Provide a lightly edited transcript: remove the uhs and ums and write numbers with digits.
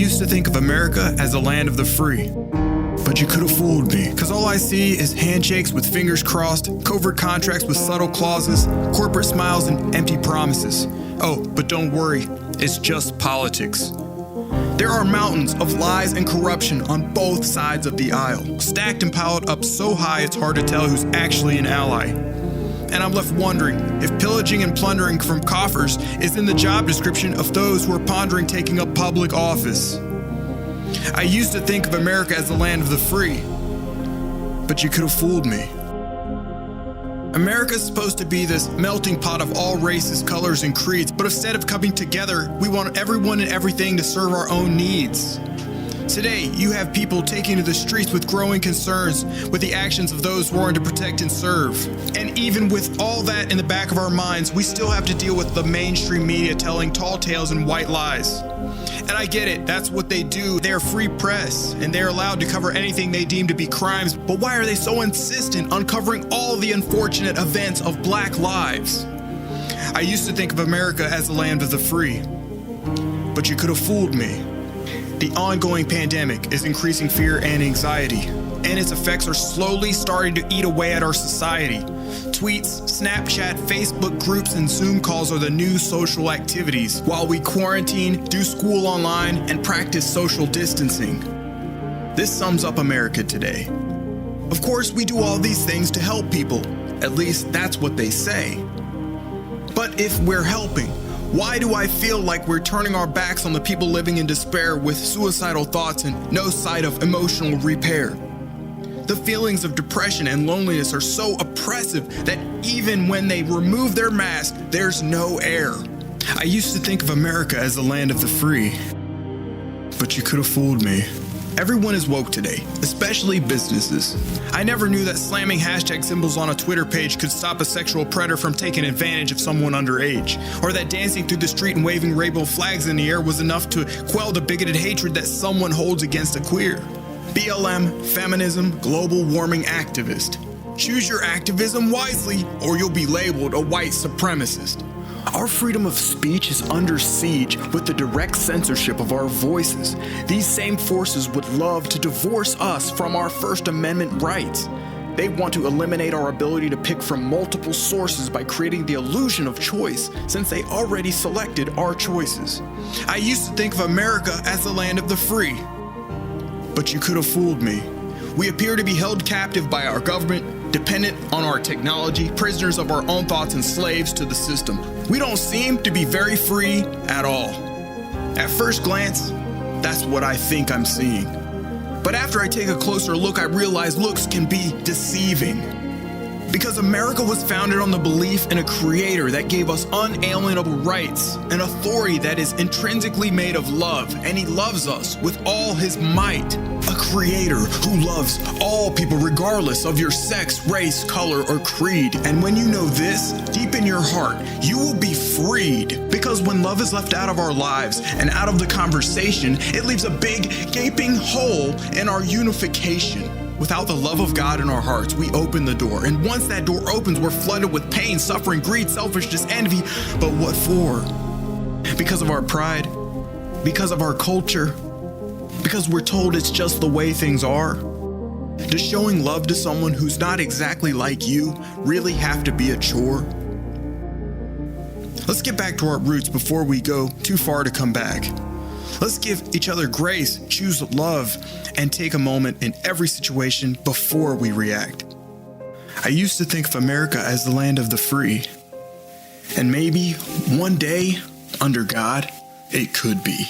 used to think of America as the land of the free. But you could have fooled me, because all I see is handshakes with fingers crossed, covert contracts with subtle clauses, corporate smiles and empty promises. Oh, but don't worry, it's just politics. There are mountains of lies and corruption on both sides of the aisle, stacked and piled up so high it's hard to tell who's actually an ally. And I'm left wondering if pillaging and plundering from coffers is in the job description of those who are pondering taking up public office. I used to think of America as the land of the free, but you could have fooled me. America is supposed to be this melting pot of all races, colors, and creeds, but instead of coming together, we want everyone and everything to serve our own needs. Today, you have people taking to the streets with growing concerns with the actions of those sworn to protect and serve. And even with all that in the back of our minds, we still have to deal with the mainstream media telling tall tales and white lies. And I get it, that's what they do. They're free press, and they're allowed to cover anything they deem to be crimes. But why are they so insistent on covering all the unfortunate events of Black lives? I used to think of America as the land of the free, but you could have fooled me. The ongoing pandemic is increasing fear and anxiety, and its effects are slowly starting to eat away at our society. Tweets, Snapchat, Facebook groups, and Zoom calls are the new social activities, while we quarantine, do school online, and practice social distancing. This sums up America today. Of course, we do all these things to help people. At least that's what they say. But if we're helping, why do I feel like we're turning our backs on the people living in despair with suicidal thoughts and no sight of emotional repair? The feelings of depression and loneliness are so oppressive that even when they remove their mask, there's no air. I used to think of America as the land of the free, but you could have fooled me. Everyone is woke today, especially businesses. I never knew that slamming hashtag symbols on a Twitter page could stop a sexual predator from taking advantage of someone underage, or that dancing through the street and waving rainbow flags in the air was enough to quell the bigoted hatred that someone holds against a queer. BLM, feminism, global warming activist. Choose your activism wisely, or you'll be labeled a white supremacist. Our freedom of speech is under siege with the direct censorship of our voices. These same forces would love to divorce us from our First Amendment rights. They want to eliminate our ability to pick from multiple sources by creating the illusion of choice, since they already selected our choices. I used to think of America as the land of the free, but you could have fooled me. We appear to be held captive by our government, dependent on our technology, prisoners of our own thoughts, and slaves to the system. We don't seem to be very free at all. At first glance, that's what I think I'm seeing. But after I take a closer look, I realize looks can be deceiving. Because America was founded on the belief in a creator that gave us unalienable rights, an authority that is intrinsically made of love, and he loves us with all his might. A creator who loves all people regardless of your sex, race, color, or creed. And when you know this, deep in your heart, you will be freed. Because when love is left out of our lives and out of the conversation, it leaves a big, gaping hole in our unification. Without the love of God in our hearts, we open the door. And once that door opens, we're flooded with pain, suffering, greed, selfishness, envy. But what for? Because of our pride? Because of our culture? Because we're told it's just the way things are? Does showing love to someone who's not exactly like you really have to be a chore? Let's get back to our roots before we go too far to come back. Let's give each other grace, choose love, and take a moment in every situation before we react. I used to think of America as the land of the free. And maybe one day, under God, it could be.